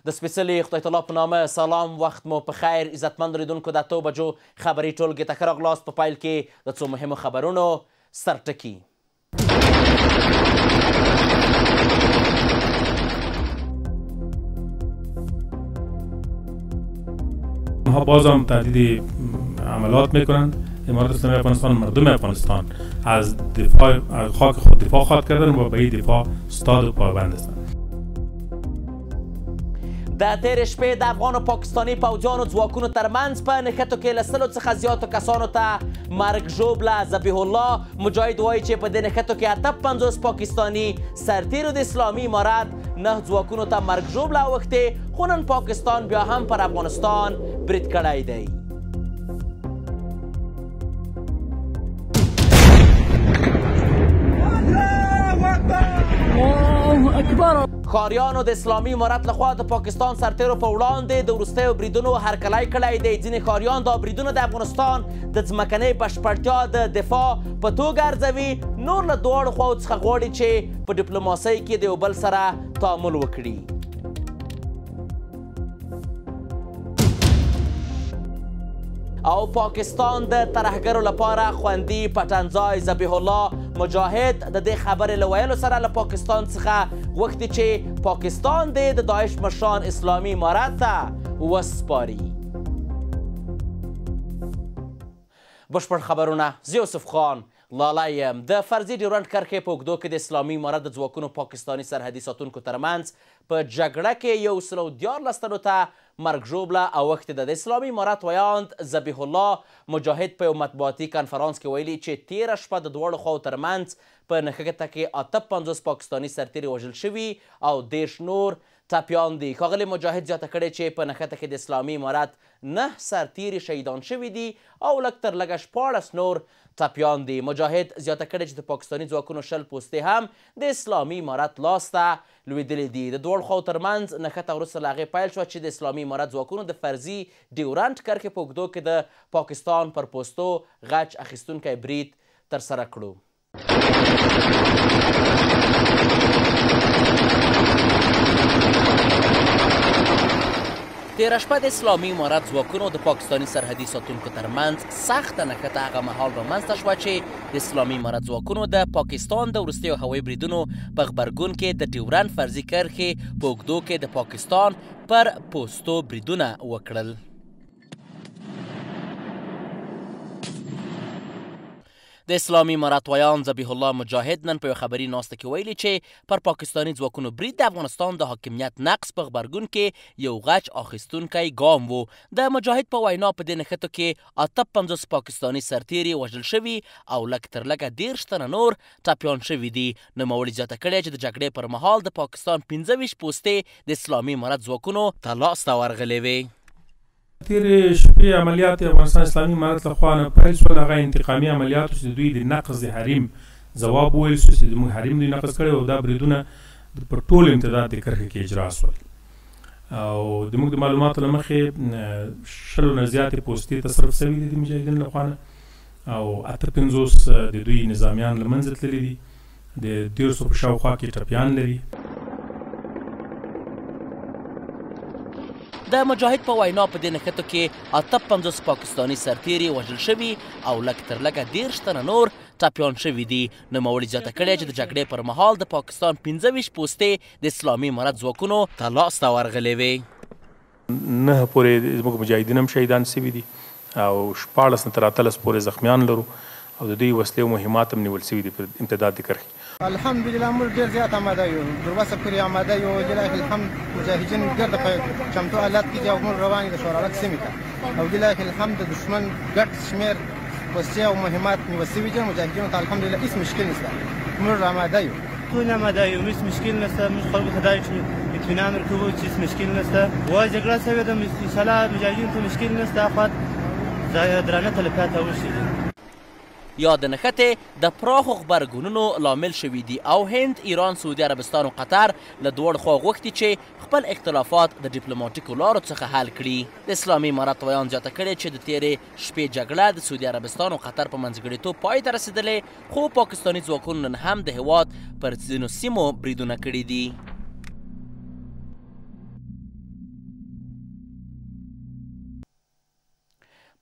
د سپېڅلي خدای تعالی په نامه سلام، وخت مو په خیر. عزتمند اورېدونکو د 8 بجو خبري ټولګې ته ښه راغلاست. په پیل کې د څو مهمو خبرونو سرټکي. ها باز هم تهدید عملات میکنند. امارات اسلامی افغانستان، مردم افغانستان از خاک خود دفاع خواهد کردن و به این دفاع استاد و پابند هستند. د تېرې شپې د افغان او پاکستاني پوځیانو ځواکونو ترمنځ په نښتو کې له 100 څخه زیاتو کسانو ته مرګ ژوبله. ذبیح الله مجاهد وایي چې په دې نښتو کې 58 پاکستاني سرتیرو د اسلامي امارت 9 ځواکونو ته مرګ ژوبله اوښتې، خو نن پاکستان بیا هم پر افغانستان برید کړی دی. ښاریانو د اسلامي امارت لخوا د پاکستان سرتیرو په وړاندې د وروستیو بریدونو هرکلی کړی دی. ځینې ښاریان دا بریدونه د افغانستان د ځمکنۍ بشپړتیا د دفاع په توګه ارزوي. نور له دواړو خواو څخه غواړي چې په ډیپلوماسۍ کې د یو بل سره تعامل وکړي. او پاکستان د ترهګرو لپاره خوندي پټنځای. ذبیح الله مجاهد د دې خبرې له ویلو سره له پاکستان څخه غوښتي چې پاکستان دې د داعش مشران اسلامي امارت ته وسپاري. بشپړ خبرونه. زه یوسف خان لالی یم. د فرضي ډیورنډ کرښې په اوږدو کې د اسلامي امارت د ځواکونو پاکستاني سرحدي ساتونکو ترمنځ په جګړه کې 114 تنو ته مرګ ژوبله اوښتې ده. د اسلامي امارت ویاند ذبیح الله مجاهد په یو مطبوعاتي کنفرانس کې ویلي چې تېره شپه د دواړو خواو ترمنځ په نښته کې 58 پاکستاني سرتیري وژل شوي او 10 نور ټپیان دي. ښاغلي مجاهد زیاته کړې چې په نښته کې د اسلامي امارت 9 سرتیري شهیدان شوي دي او لږ تر لږه 14 نور ټپیان دي. مجاهد زیاته کړې چې د پاکستاني ځواکونو 20 پوستې هم د اسلامي امارت لاسته لوېدلې دي. د دواړو خواو ترمنځ نښته وروسته له هغې پیل شوه چې د اسلامي امارت ځواکونو د فرضي ډیورنډ کرښې په اوږدو کې د پاکستان پر پوستو غچ اخیستونکی برید ترسره کړو. تېره شپه د اسلامي امارت ځواکونو د پاکستاني سرحدي ساتونکو ترمنځ سخته نښته هغه مهال رامنځته شوه چې د اسلامي امارت ځواکونو د پاکستان د وروستیو هوایي بریدونو په غبرګون کې د ډیورنډ فرضي کرښې په اوږدو کې د پاکستان پر پوستو بریدونه وکړل. د اسلامي امارت ویان ذبیح الله مجاهد نن په یو خبري ناسته کې ویلي چې پر پاکستاني ځواکونو برید د افغانستان د حاکمیت نقص په غبرګون کې یو غچ اخیستونکی ګام و. د مجاهد په وینا په دې نښتو کې 58 پاکستاني سرتیري وژل شوي او لږ تر لږه 10 تنه نور ټپیان شوي دي. نوموړي زیاته کړې چې د جګړې پر مهال د پاکستان 25 پوستې د اسلامي امارت ځواکونو ته لاسته ورغلې وې. تېرې شپې عملیات افغانستان اسلامي امارت لخوا نه پیل شول. هغه انتقامي عملیاتو چې دوی د نقض د حریم ځواب وویل شو چې زموږ حریم دوی نقض کړی او دا بریدونه پر ټول امتداد د کرښې کې اجرا شول او زموږ د معلوماتو له مخې 100 نه زیاتې پوستې تصرف شوي دي د مجاهدینو لخوا نه او 58 د دوی نظامیان له منځه تللي دي. د 1300 په شاوخوا کې ټپیان لري. د مجاهد په وینا په دې نښتو کې 58 پاکستاني سرتیري وژل شوي او لږ تر لږه 10 تنه نور ټپیان شوي دي. نوموړي زیاته کړې چې د جګړې پر مهال د پاکستان 25 پوستې د اسلامي امارت ځواکونو ته لاسته ورغلې وې. 9 پورې زموږ مجاهدین هم شهیدان شوي دي او 14 نه تر 18 پورې زخمیان لرو او د دوی وسلې او مهمات هم نیول شوي دي پر امتداد د کرښې. الحمدلله موږ ډېر زیات آماده یو، تر اوسه پورې آماده یو. لله الحمد مجاهدین ډېر د چمتو حالات کې دي او موږ روان یو د شورالک سیمې ته او لله الحمد د دښمن ګډ شمېر وسلې او مهمات نیول شوي دي. مجاهدینو ته الحمدلله هېڅ مشکل نشته، موږ آماده یو. ټول آماده یو، هېڅ مشکل نشته. موږ خلکو ته دا اطمینان ورکوو چې هېڅ مشکل نشته. وایي جګړه شوې ده، انشاءالله مجاهدینو ته مشکل نشته. خو درانه تلفات اوښتي دي. یا د نښتې د پراخو غبرګونونو لامل شوي دي او هند، ایران، سعودي عربستان او قطر له دواړو خوا غوښتي چې خپل اختلافات د ډیپلوماټیکو لارو څخه حل کړي. د اسلامي امارت ویان زیاته کړې چې د تېرې شپې جګړه د سعودي عربستان او قطر په منځګړیتوب پای ته رسېدلې، خو پاکستاني ځواکونو نن هم د هېواد پر ځینو سیمو بریدونه کړي دي.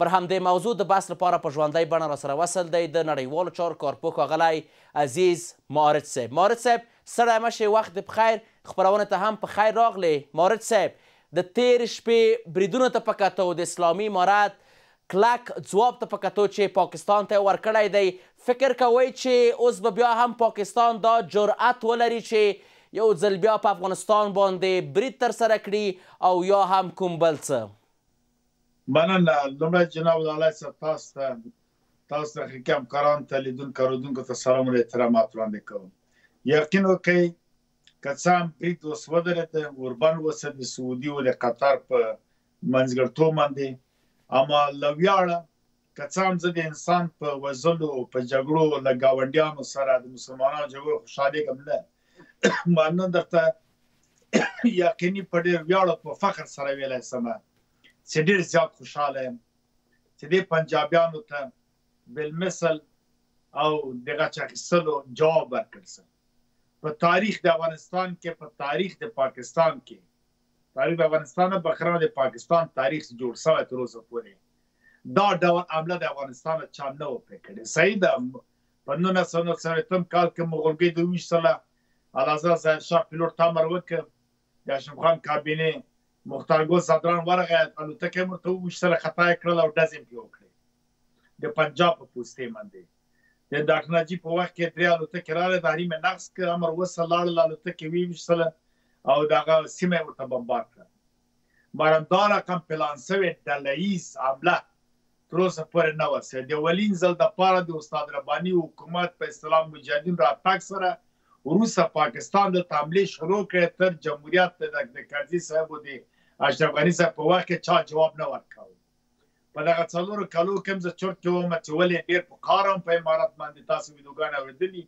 پر همدې موضوع د بحث لپاره په ژوندۍ بڼه راسره وصل دی د نړیوالو چارو کارپوه ښاغلی عزیز مارد صاحب. مارد صاحب ستړی مه شئ، وخت دې په خیر، خپرونې ته هم په خیر راغلی. مارد صاحب د تېرې شپې بریدونو ته په کتو د اسلامي امارت کلک ځواب ته په کتو چې پاکستان ته یې ورکړی دی، فکر کوئ چې اوس به بیا هم پاکستان دا جرأت ولري چې یو ځل بیا په افغانستان باندې برید ترسره کړي او یا هم کوم بل څه؟ مننه. لومړی جناب لالی صاحب تاسو ته حقیقي همکارانو ته لیدونکو اورېدونکو ته سلام او احترامات وړاندې کوم. یقین وکړئ که څه هم برید اوس ودرېده، اوربند وسه د سعودي او د قطر په منځګړیتوب باندې، اما له ویاړه که څه هم زه د انسان په وژلو په جګړو له ګاونډیانو سره د مسلمانانو جګړو خوشحالېږم نه، ما درته یقیني په ډېر ویاړ او په فخر سره ویلی شم چې ډېر زیات خوشحاله یم چې دې پنجابیانو ته بالمثل او د غچ اخیستلو جواب ورکړل شي. په تاریخ د افغانستان کې، په تاریخ د پاکستان کې، تاریخ د افغانستان نه بخره د پاکستان تاریخ جوړ شوی تر اوسه پورې دا ډول حمله د افغانستان چا نه و پرې کړې. صحیح ده، په 1990 کال کې مغولګۍ د 20 ساله اعلیحضرت ظاهرشاه پیلوټ ته امر وکړ، د هاشم خان کابینې مختار ګل صدران ورغی، الوتکه یې ورته وویشتله، خطا یې کړله او ډز یې پرې وکړې د پنجاب په پوستې باندې. د ډاکټر نجیب په وخت کې 3 الوتکې راغلې، د حریم نقص کړ، امر وسه لاړل، الوتکې ویویشتله او دغه سیمه یې ورته بمبار کړه. مر همدا رقم پلان شوې ډله ییز حمله تر اوسه پورې نه وه شوې. د اولین ځل دپاره د استاد رباني حکومت په اصطلاح مجاهدین راتګ سره وروسته پاکستان دلته حملې شروع کړې، تر جمهوریت د کرزي صاحب او د اشرف غني صاحب په وخت کې چا جواب نه ورکاوه. په دغه 4 کالو کې زه چرت کې وم چې ولې ډېر په کار هم په امارت باندې تاسو ویډیوګانې اورېدلي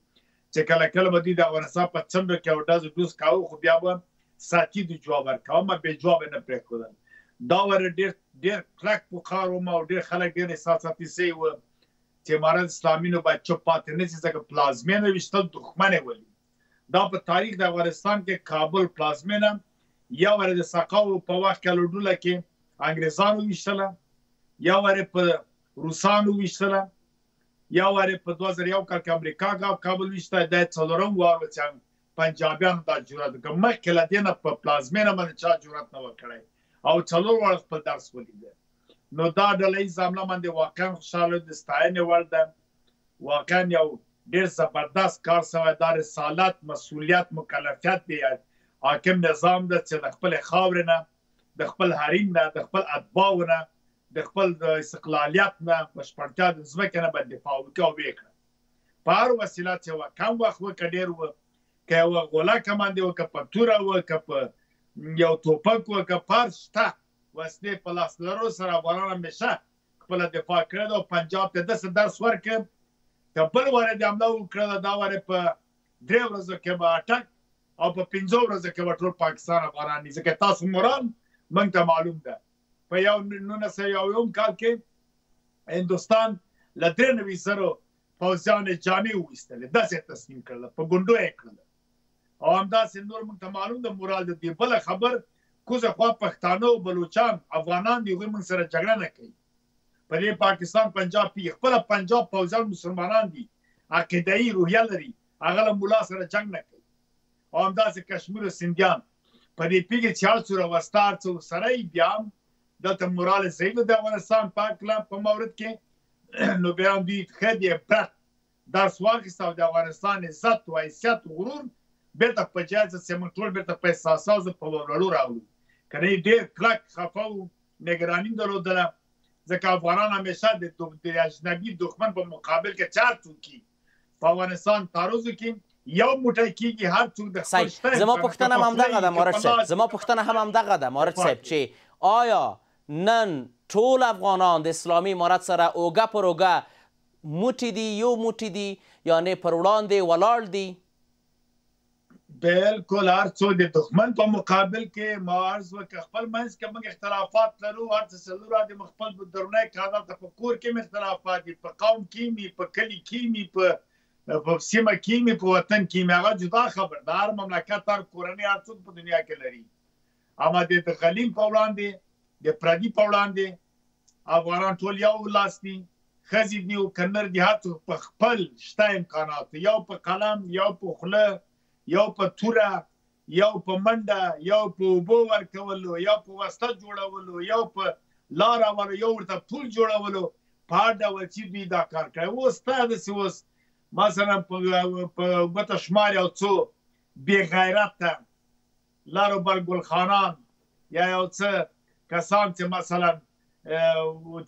چې کله کله به دوی د افغانستان په څنډو کې او ډز ډوز کاوه، خو بیا به ساتي د جواب ورکاوه، ما بې جوابه نه پرېښودل. دا ور ډېر کلک په کار وم او ډېر خلک ډېر احساساتي سوي وو چې امارت اسلامي نو باید چوپ پاتې نه شي، ځکه پلازمینه ویشتل دښمن یې ولي. دا په تاریخ د افغانستان کې کابل پلازمینه یا ور د سقاو په وخت کې لوډوله کې انګریزانو ویشتله، یا ور په روسانو ویشتله، یا ور په 2001 کال کې امریکا کابل ویشته. د 4م وار چې پنجابیانو دا جرأت وکړ، مخکې له دې نه په پلازمینه باندې چا جرأت نه وکړی او 4 وار خپل درس ولیده. نو دا ډله ییزه حمله باندې واقعا خوشحاله د ستاینې وړ ده، واقعا یو ډېر زبردست کار شوی. دا رسالت، مسؤلیت، مکلفیت دی حاکم نظام ده چې د خپل خاورې نه، د خپل حریم نه، د خپل اتباعو نه، د خپل استقلالیت نه، بشپړتیا د ځمکې نه باید دفاع وکړي او ویې کړه په هر وسیله چې وه، کم وخت وه که ډېر وه، که یوه غولکه باندې وه، که په توره وه، که په یو توپک وه، که په هر شته وسلې په لاس لرلو سره افغانان همیشه خپله دفاع کړې ده او پنجاب ته داسې درس ورکړ که بل وارې د حمله وکړله، دا وارې په 3 ورځو کې به اټک او په 5 ورځو کې به ټول پاکستان افغانان دي، ځکه تاسو موران موږ ته معلوم ده. په 1901 کال کې هندوستان له 93,000 پوځیانو جامې وویستلې، داسې تصمیم کړله، په ګونډو یې کړله او همداسې نور موږ ته معلوم ده. مورال د دې بله خبر کوزه خوا پښتانه او بلوچان افغانان دي، هغوی موږ سره جګړه نه کوي. په دې پاکستان پنجاب کې خپله پنجاب پوځیان مسلمانان دي، عقیده‌ایي روحیه لري، هغه له ملا سره جنګ نه کوي. او همداسې کشمیر او سندیان په دې پیږي چې هر څومره وسته هر څه ورسره وي، بیا هم دلته مورال ضعیف ده د افغانستان په مورد کې. نو بیا هم دوی ښه د عبرت درس واخیسته او د افغانستان عزت و حیثیت و غرور بېرته په جایز چې موږ ټول بېرته په احساساتو په ورړو راوړو. که نه ډېر کلک خفه وو، نګراني درلودله، ځکه افغانان همیشه د اجنبي دښمن په مقابل کې چا څوک په افغانستان تعرض وکړي یو موټی کېږي، هر څوک د خپل شته. زما پوښتنه هم همدغه ده مارد صاحب، زما پوښتنه هم همدغه ده مارد صاحب، چې آیا نن ټول افغانان د اسلامي امارت سره اوږه پر اوږه موټي دي، یو موټي دي، یعنې پر وړاندې ولاړ دي؟ بالکل هر څوک د دښمن په مقابل کې ما عرض وکړه خپل منځ کې موږ اختلافات لرو، هر څه څلور د خپل درنی کار ته په کور کې اختلافات دي، په قوم کې مې، په کلي کې مې، په سیمه کې مې، په وطن کې مې، هغه جدا خبر ده. هر مملکت، هر کورنۍ، هر څوک په دنیا کې لري، اما د غلیم په وړاندې، د پردي په وړاندې افغانان ټول یو لاس دي، ښځې دي او که نر دي، هر څوک په خپل شته امکاناتو، یو په قلم، یو په خوله، یو په توره، یو په منډه، یو په اوبو ورکولو، یو په وسله جوړولو، یو په لاره ولو، یو ورته پول جوړولو، په هر ډول چې دوی دا کار کوي. اوس تا داسې اوس مثلا په ګوته شمار یو څو بې غیرته لارو بر ګلخانان یا یو څه کسان چې مثلا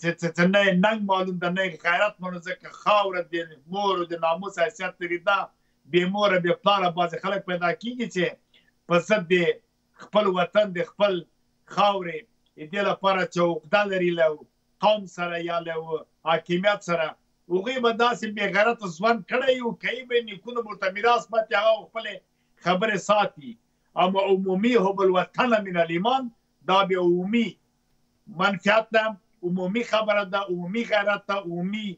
چې نه یې ننګ معلوم ده نه یې غیرت معلوم، ځکه خاوره د مور د ناموس حیثیت لري، دا بې موره بې پلاره بعضې خلک پیدا کېږي چې په ضد د خپل وطن د خپل خاورې دې لپاره چې عقده لري له قوم سره یا له حاکمیت سره، هغوی به داسې بې غیرته ژوند کړی وي، کوي به یې نیکونه به ورته میراث پاتې، هغه خپلې خبرې ساتي. اما عمومي حب الوطن من الایمان، دا بیا عمومي منفعت ده، عمومي خبره ده، عمومي غیرت ده، عمومي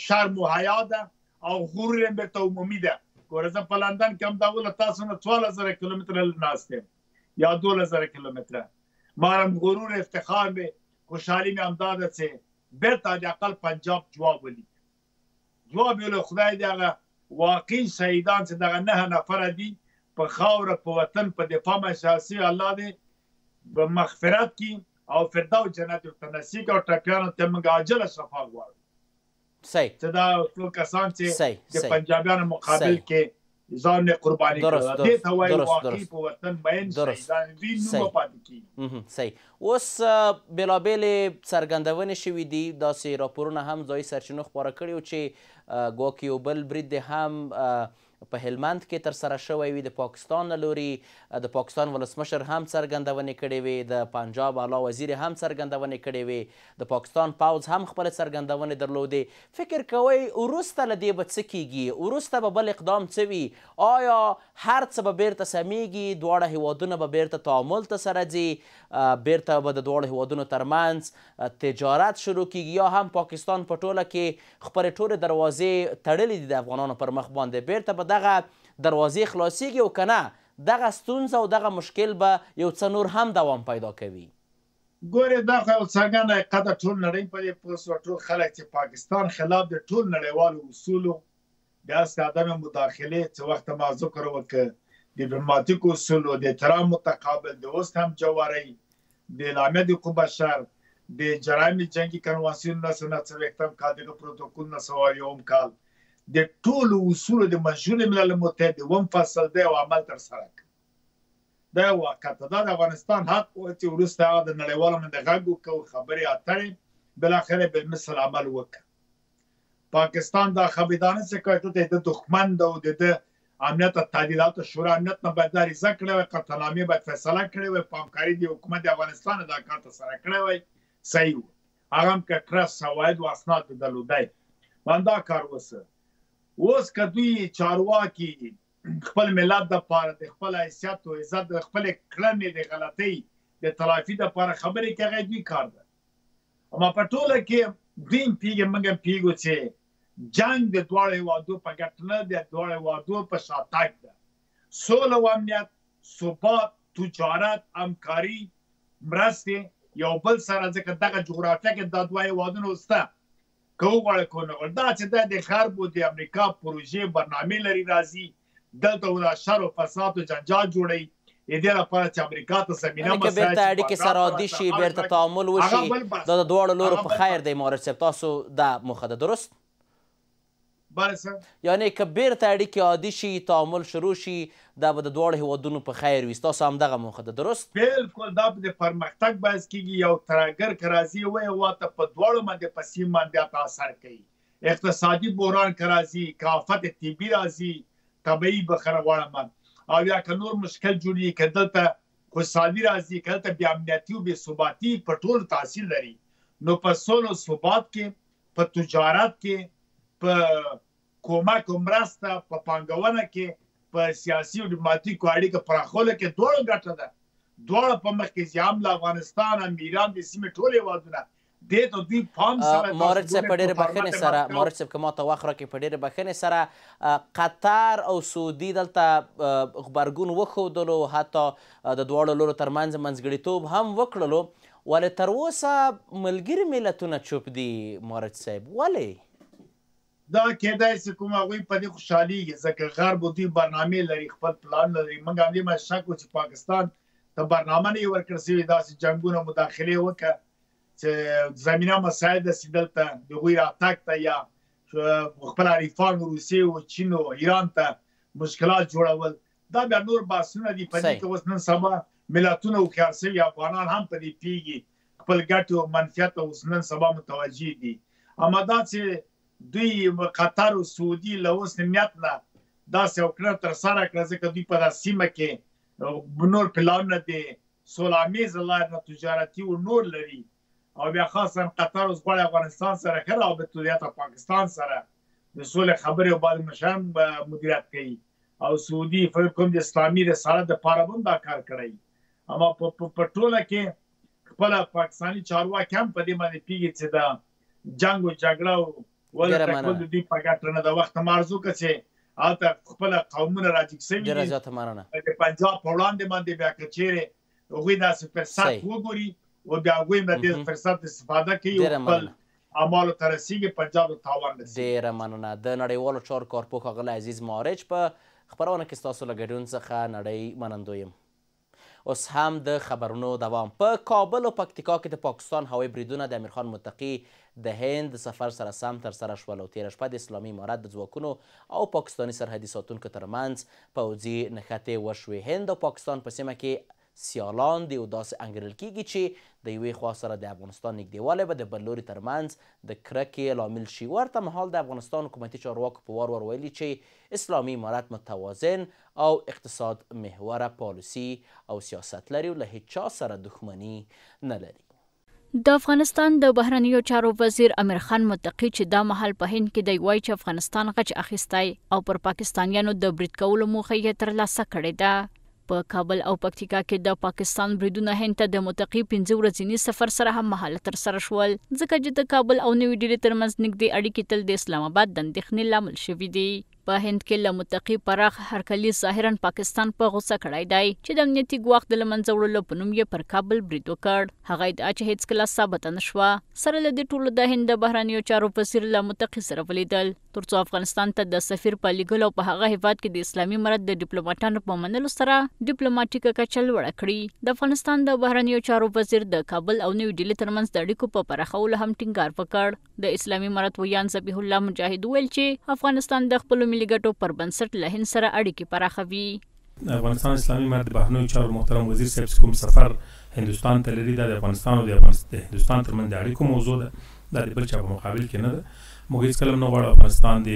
شرم و حیا ده او غرور هم بیرته عمومي ده. ګوره زه په لندن کې هم دا اوله تاسو نه 14,000 کیلومتره ناست یم یا 12,000 کیلومتره. ما هم غرور افتخار به خوشحالي مې همدا ده چې بیرته د اقل پنجاب جواب ولید. جواب یې له خدای د هغه واقعي شهیدان چې دغه 9 نفره دي په خاوره په وطن په دفاع مشاسي، الله دې به مغفرت کړي او فردوس جنت ورته نصیب کړي او ټپیانو ته موږ عاجله شفا غواړو. صحیح. چې دا ټول کسان چې د پنجابیانو مقابل کې ځان یې قرباني کړی، دې ته وایي واقعي په وطن مین شهیدان دوی نومه پاتې کېږي. صحیح. اوس بېلابېلې څرګندونې شوي دي، داسې راپورونه هم ځایي سرچینو خپاره کړي وو چې ګواکې یو بل برید دی هم په هلمند کې ترسره شوی وي، د پاکستان له لوري د پاکستان ولسمشر هم څرګندونې کړې وې، د پنجاب اعلی وزیر هم څرګندونې کړې وې، د پاکستان پوځ هم خپلې څرګندونې درلودې. فکر کوئ وروسته له دې به څه کیږي؟ وروسته به بل اقدام څه وي؟ آیا هر څه به بیرته سمیږي؟ دواړه هیوادونه به بیرته تعامل ته سره ځي؟ بیرته به د دواړو هیوادونو ترمنځ تجارت شروع کیږي؟ یا هم پاکستان په ټوله کې خپلې ټولې دروازې تړلې دي د افغانانو پر مخ باندې، بیرته به دغه دروازې خلاصیږي او که نه دغه ستونزه او دغه مشکل به یو څه نور هم دوام پیدا کوي؟ ګورې دا خو یو څرګنده حقیقت، ټول نړۍ په دې پوه شوه، ټول خلک چې پاکستان خلاف د ټول نړیوالو اصولو د هسې عدم مداخلې څه وخته ما ذکر وکړ، ډیپلوماتیکو اصولو، د احترام متقابل، د اوس هم جوارۍ، د اعلامیه د حقوق بشر، د جرایم جنگي کنوانسیون 1940 کال، دغه پروتوکول 1901 کال، د ټولو اصولو د منشور ملل متحد 1 فصل دی او عمل ترسره کړ. دا یو واقعیت ده. دا د افغانستان حق و چې وروسته هغه د نړیوالو باندې غږ وکړو، خبرې اترې، بالاخره بالمثل عمل وکړ. پاکستان دا خبردانه چې کوي ته د دښمن ده او د امنیت او تعدیلاتو شورا امنیت نه باید دا ریزه کړې وای، قطعنامې باید فیصله کړې وای، په همکاري د حکومت د افغانستان دا کار ترسره کړی وای، صحیح و. هغه هم که ټرست شواهد و اسناد درلودی، باندې دا کار وسه. اوس که دوی چارواکي خپل ملت دپاره د خپل حیثیت او عزت د خپلې کړنې د غلطۍ د تلافي دپاره خبرې کوي، هغه دوی کار ده. اما په ټوله کې دوی هم پوهېږي، موږ هم پوهېږو چې جنګ د دواړو هېوادو په ګټه نه، د دواړو هېوادو په شاتګ ده. سوله او امنیت، ثبات، تجارت، همکاري، مرستې یو بل سره، ځکه دغه جغرافیه کې دا دوه هېوادونه شته. که وغواړي که ونه غواړي، دا چې دا د غرب او د امریکا پروژې برنامې لري راځي دلته د شر او فساد او جنجال جوړوي، د دې لپاره چې امریکا ته زمینه که بیرته اړیکې سره عادي شي، بیرته تعامل وشي، دا د دواړو لورو په خیر دی. مهارت صاحب تاسو دا موخه ده، درست؟ بله سر. یعنی که بیرته اړیکې عادي شي، تعامل شروع شي، دا به د دواړو هیوادونو په خیر وي. ستاسو همدغه موخه ده، درست؟ بالکل. دا د پرمختګ باعث کېږي. یو ترهګر که راځي یوه هېواد ته په دواړو باندې په سیم باندې اثر کوي. اقتصادي بحران که راځي، که آفت طبي راځي، طبیعي بخښنه غواړم، او یا که نور مشکل جوړېږي، که دلته خوشحالي راځي، که دلته بې امنیتي او بې ثباتي په ټولو تاثیر لري، نو په سولو ثبات کې، په تجارت کې، په کومک او مرسته، په پانګونه کې، په سیاسي او ډیپلوماتیکو اړیکو پراخولو کې دواړو ګټه ده. دواړه په مخ کې ځي، هم له افغانستان، هم ایران، د سیمې ټول هېوادونه دې ته دوی پام سره مارج صاحب په ډېرې بښنې سره مارج صاحب که ما ته وخت راکړې په ډېرې بښنې سره قطر او سعودي دلته غبرګون وښودلو حتی د دواړو لورو ترمنځ منځګړیتوب هم وکړلو ولې تر اوسه ملګري ملتونه چوپ دي مارج صاحب ولې دا کېدای شي کوم هغوی په دې خوشحالېږي ځکه غرب دوی برنامې لري خپل پلان لري موږ همدې ما شک و چې پاکستان ته برنامه نه یې ورکړل سوې داسې جنګونه مداخلې وکړه چې زمینه مساعد داسې دلته د هغوی راتګ ته یا خپل حریفانو روسیې او چین او ایران ته مشکلات جوړول دا بیا نور بحثونه دي په دې کې اوس نن سبا ملتونه هوښیار سوي افغانان هم په دې پوهېږي خپل ګټې او منفیت اوس نن سبا متوجه دي اما دا چې دوی قطر او سعودي له اوس نیت نه داسې وکړه ترسره کړه ځکه دوی په داسې سیمه کې نور پلانونه دي سولامیزه لار نه تجارتي او نور لري او بیا خاصا قطر اوس غواړي افغانستان سره ښه رابطه لري حتی پاکستان سره د سولې خبرې او بعضې مشران مدیریت کوي او سعودي فکر کوم د اسلامي رسالت دپاره هم دا کار کړی اما په ټوله کې خپله پاکستاني چارواکي هم په دې باندې پوهېږي چې د جنګ او جګړه او ولې تکل د دوی په ګټه نه د وخت مارزو که چې هلته خپله قومونه راجګ سوي دي د پنجاب په وړاندې باندې بیا که چیرې هغوی داسې فرصت وګوري و بیا هغوی هم د دې فرصت استفاده کوي او خپل اعمالو ته رسېږي پنجاب ته تاوان رسېږي. ډېره مننه د نړیوالو چارو کارپوه ښاغلی عزیز مارج په خپرونه کې ستاسو له ګډون څخه نړۍ منندوی یم. اوس هم د خبرونو دوام. په کابل او پکتیکا کې د پاکستان هوایي بریدونه د امیرخان متقي د هند د سفر سره سم ترسره شول او تېره شپه د اسلامي امارت د ځواکونو او پاکستاني سرحدي ساتونکو ترمنځ پوځي نښتې وشوې. هند او پاکستان په سیمه کې سیالان دي او داسې انګیرل کېږي چې د یوې خوا سره د افغانستان نږدېوالی به د بل لوري ترمنځ د کرکې لامل شي. ورته مهال د افغانستان حکومتي چارواکو په وار ویلي چې اسلامي امارت متوازن او اقتصاد محوره پالیسي او سیاست لري او له هیچ چا سره دښمني نه لري. د افغانستان د بهرنیو چارو وزیر امیر خان متقي چې دا مهال په هند کې دی وایي چې افغانستان غچ اخیستی او پر پاکستانیانو د برید کولو موخه یې ترلاسه کړې ده. په کابل او پکتیکا کې د پاکستان بریدونه هند ته د متقي 5 ورځني سفر سره هم مهاله ترسره شول ځکه چې د کابل او نوې ډیلي ترمنځ نږدې اړیکې تل د اسلام آباد د اندېښنې لامل شوي دي. په هند کې له متقي پراخ هرکلیز ظاهرا پاکستان په غوسه کړی دی چې د امنیتي ګواښ د له منځه وړلو په نوم یې پر کابل برید وکړ. هغه ادعا چې هېڅکله ثابته نه شوه. سره له دې ټولو د هند د بهرنیو چارو وزیر له متقي سره ولیدل تر څو افغانستان ته د سفیر په لیږلو او په هغه هیواد کې د اسلامي امارت د ډیپلوماټانو په منلو سره ډیپلوماټیکه کچه لوړه کړي. د افغانستان د بهرنیو چارو وزیر د کابل او نوې ډیلي ترمنځ د اړیکو په پراخولو هم ټینګار وکړ. د اسلامي امارت ویان ذبیح الله مجاهد ویل چې افغانستان د خپلو ملي ګټو پر بنسټ له هند سره اړیکې پراخوي. افغانستان اسلامي امارت د بهرنیو چارو محترم وزیر صاحب کوم سفر هندوستان ته لري دا د افغانستان او د هندوستان ترمنځ د اړیکو موضوع ده دا د بل چا په مقابل کې نه ده. موږ هېڅکله هم نه غواړو افغانستان د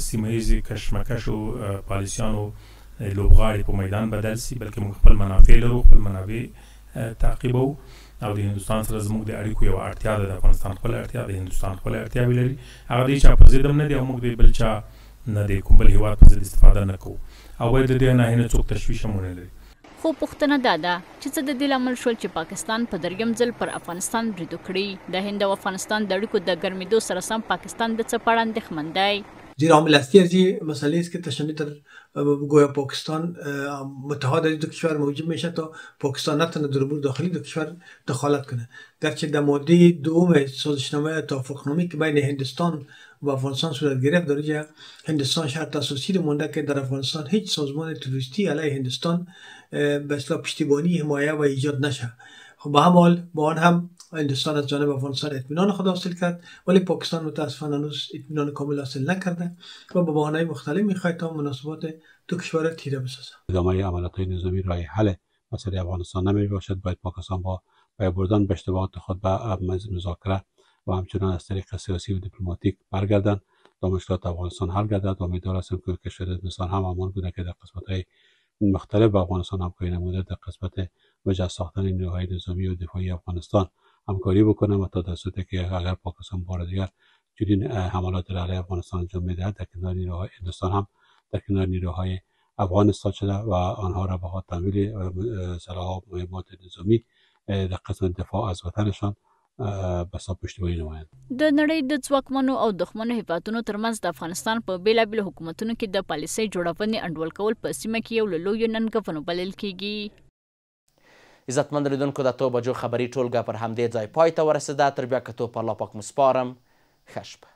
سیمه ییزې کشمکشو پالیسیانو لوبغاړي په میدان بدل شي بلکې موږ خپل منافع لرو خپل منابع تعقیبو او د هندوستان سره زموږ د اړیکو یوه اړتیا ده. د افغانستان خپله اړتیا د هندوستان خپله اړتیاوې لري هغه د چا په ضد هم نه دی او موږ د بل چا نه د کوم بل هېواد په ضد استفاده نه کوو او باید د دې ناهیلي څوک تشویش هم ونه لري. خو پوښتنه دا ده چې څه د دې لامل شول چې پاکستان په دریم ځل پر افغانستان برید وکړي. د هند او افغانستان د اړیکو د ګرمېدو سره سم پاکستان د څه په اړه اندېښمن دی؟ زیر عامل اصلی از این مسئله است که تشنیع گویا پاکستان متحد از دو کشور موجب میشه تا پاکستان نتونه در امور داخلی دو کشور دخالت کنه. گرچه در ماده دوم سازشنامه توافقنامه که بین هندوستان و افغانستان صورت گرفت در اینجا هندوستان شرط اساسی مونده که در افغانستان هیچ سازمان تروریستی علیه هندوستان به اصطلاح پشتیبانی حمایه و ایجاد نشه. خب به هر حال با آن هم هندوستان از جانب افغانستان اطمینان خود حاصل کرد ولی پاکستان متاسفانه هنوز اطمینان کامل حاصل نکرده و با بهانه‌های مختلف میخواد تا مناسبات دو کشور تیره بسازه. ادامه عملیات‌های نظامی راه حل مسئله افغانستان نمیباشد. باید پاکستان با بردن به اشتباهات خود به مذاکره و همچنان از طریق سیاسی و دیپلماتیک برگردند تا مشکلات افغانستان حل گردد. امیدوار هستم که کشور هندوستان هم همان بوده که در قسمت‌های مختلف با افغانستان همکاری نموده در قسمت وجه ساختن نیروهای نظامی و دفاعی افغانستان همکاری بکنه و تا در صورتی که اگر پاکستان بار دیگر چنین حملات علیه افغانستان انجام میدهد در کنار نیروهای هندوستان هم در کنار نیروهای افغانستان شده و آنها را با تمویل سلاح و مهمات نظامی در قسمت دفاع از وطنشان بسا پشتیبانی نمایند. د نړۍ د ځواکمنو او دښمنو هیوادونو ترمنځ د افغانستان په بیلابیلو حکومتونو کې د پالیسۍ جوړونې انډول کول په سیمه کې یو له لویو ننګونو بلل کیږي. عزتمند لیدونکو د 8 بجو خبري ټولګه پر همدې ځای پای ته ورسېده. تر بیا کتو په الله پاک مو سپارم. ښه شپه.